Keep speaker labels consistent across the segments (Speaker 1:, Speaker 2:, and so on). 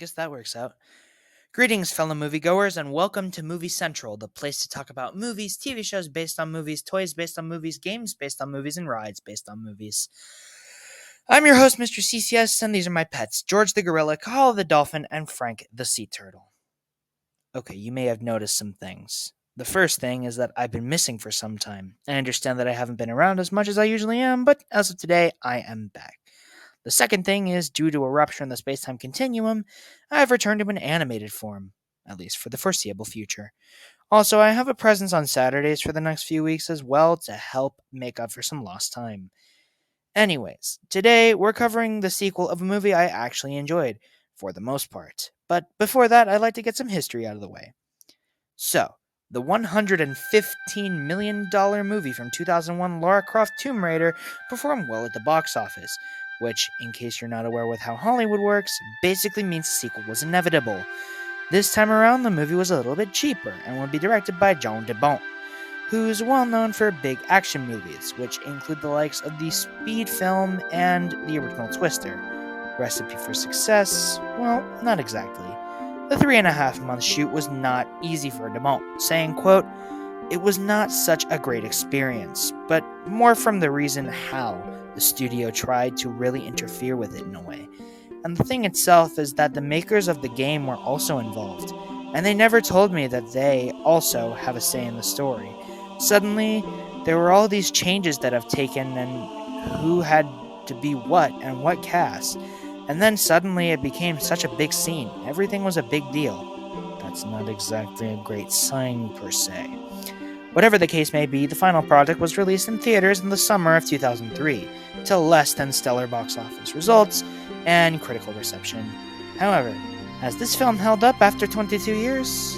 Speaker 1: guess that works out. Greetings, fellow moviegoers, and welcome to Movie Central, the place to talk about movies, TV shows based on movies, toys based on movies, games based on movies, and rides based on movies. I'm your host, Mr. CCS, and these are my pets, George the Gorilla, Kyle the Dolphin, and Frank the Sea Turtle. Okay, you may have noticed some things. The first thing is that I've been missing for some time. I understand that I haven't been around as much as I usually am, but as of today, I am back. The second thing is, due to a rupture in the space-time continuum, I have returned to an animated form, at least for the foreseeable future. Also, I have a presence on Saturdays for the next few weeks as well to help make up for some lost time. Anyways, today we're covering the sequel of a movie I actually enjoyed, for the most part. But before that, I'd like to get some history out of the way. So, the $115 million movie from 2001, Lara Croft Tomb Raider, performed well at the box office, which, in case you're not aware with how Hollywood works, basically means the sequel was inevitable. This time around, the movie was a little bit cheaper and would be directed by John DeBont, who's well known for big action movies, which include the likes of the Speed film and the original Twister. Recipe for success? Well, not exactly. The 3.5-month shoot was not easy for DeBont, saying, quote, "It was not such a great experience, but more from the reason how the studio tried to really interfere with it in a way. And the thing itself is that the makers of the game were also involved, and they never told me that they also have a say in the story. Suddenly, there were all these changes that have taken and who had to be what and what cast. And then suddenly it became such a big scene. Everything was a big deal. That's not exactly a great sign per se. Whatever the case may be, the final project was released in theaters in the summer of 2003, to less than stellar box office results and critical reception. However, has this film held up after 22 years?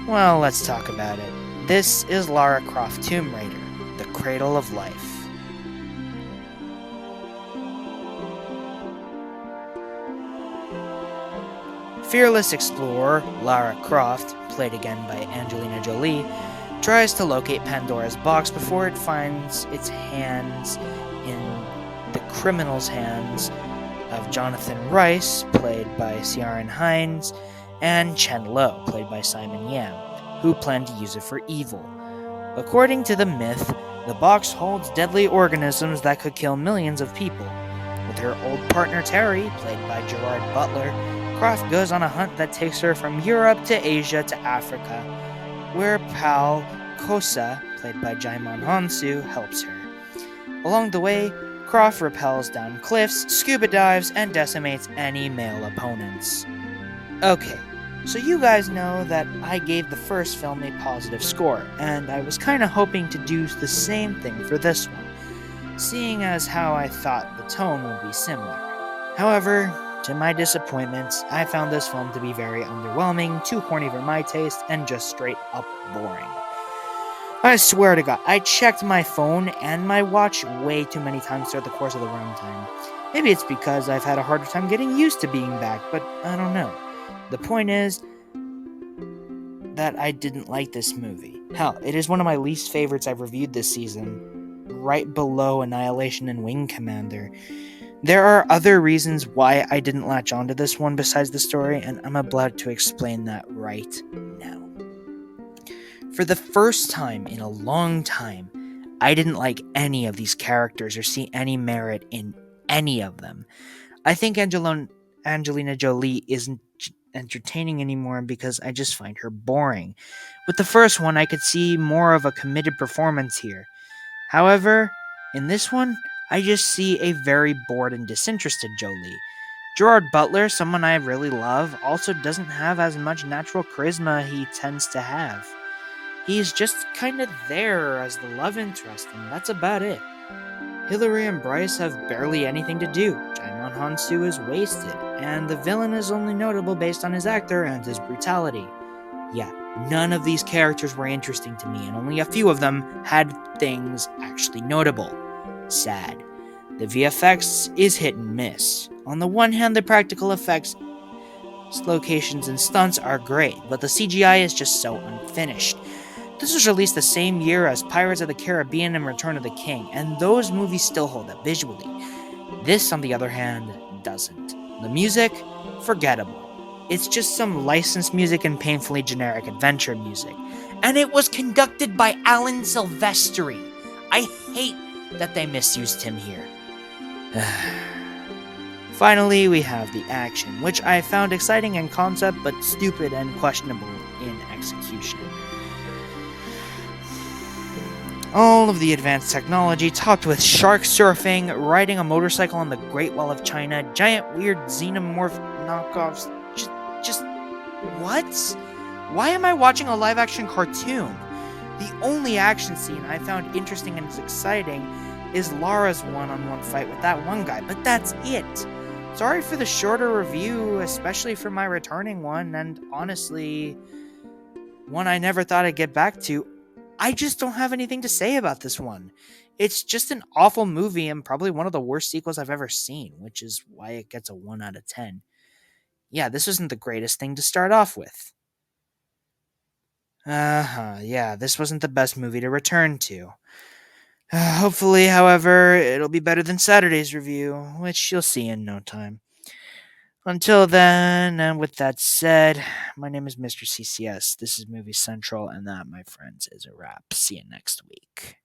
Speaker 1: Well, let's talk about it. This is Lara Croft Tomb Raider, the Cradle of Life. Fearless explorer Lara Croft, played again by Angelina Jolie, tries to locate Pandora's box before it finds its hands in the criminal's hands of Jonathan Rice, played by Ciaran Hinds, and Chen Lo, played by Simon Yam, who plan to use it for evil. According to the myth, the box holds deadly organisms that could kill millions of people. With her old partner Terry, played by Gerard Butler, Croft goes on a hunt that takes her from Europe to Asia to Africa, where pal Kosa, played by Jaimon Hansu, helps her. Along the way, Croft rappels down cliffs, scuba dives, and decimates any male opponents. Okay, so you guys know that I gave the first film a positive score, and I was kinda hoping to do the same thing for this one, seeing as how I thought the tone would be similar. However, to my disappointment, I found this film to be very underwhelming, too corny for my taste, and just straight up boring. I swear to God, I checked my phone and my watch way too many times throughout the course of the runtime. Maybe it's because I've had a harder time getting used to being back, but I don't know. The point is that I didn't like this movie. Hell, it is one of my least favorites I've reviewed this season, right below Annihilation and Wing Commander. There are other reasons why I didn't latch onto this one besides the story, and I'm about to explain that right now. For the first time in a long time, I didn't like any of these characters or see any merit in any of them. I think Angelina Jolie isn't entertaining anymore because I just find her boring. With the first one, I could see more of a committed performance here. However, in this one, I just see a very bored and disinterested Jolie. Gerard Butler, someone I really love, also doesn't have as much natural charisma he tends to have. He's just kind of there as the love interest, and that's about it. Hillary and Bryce have barely anything to do. Jaimon Hansu is wasted, and the villain is only notable based on his actor and his brutality. Yeah, none of these characters were interesting to me, and only a few of them had things actually notable. Sad. The VFX is hit and miss. On the one hand, the practical effects, locations, and stunts are great, but the CGI is just so unfinished. This was released the same year as Pirates of the Caribbean and Return of the King, and those movies still hold up visually. This, on the other hand, doesn't. The music, forgettable. It's just some licensed music and painfully generic adventure music. And it was conducted by Alan Silvestri. I hate that they misused him here. Finally, we have the action, which I found exciting in concept but stupid and questionable in execution. All of the advanced technology, topped with shark surfing, riding a motorcycle on the Great Wall of China, giant weird xenomorph knockoffs. Just what? Why am I watching a live action cartoon? The only action scene I found interesting and exciting is Lara's one-on-one fight with that one guy, but that's it. Sorry for the shorter review, especially for my returning one, and honestly, one I never thought I'd get back to. I just don't have anything to say about this one. It's just an awful movie and probably one of the worst sequels I've ever seen, which is why it gets a 1 out of 10. Yeah, this isn't the greatest thing to start off with. Yeah, this wasn't the best movie to return to. Hopefully, however, it'll be better than Saturday's review, which you'll see in no time. Until then, and with that said, my name is Mr. CCS. This is Movie Central, and that, my friends, is a wrap. See you next week.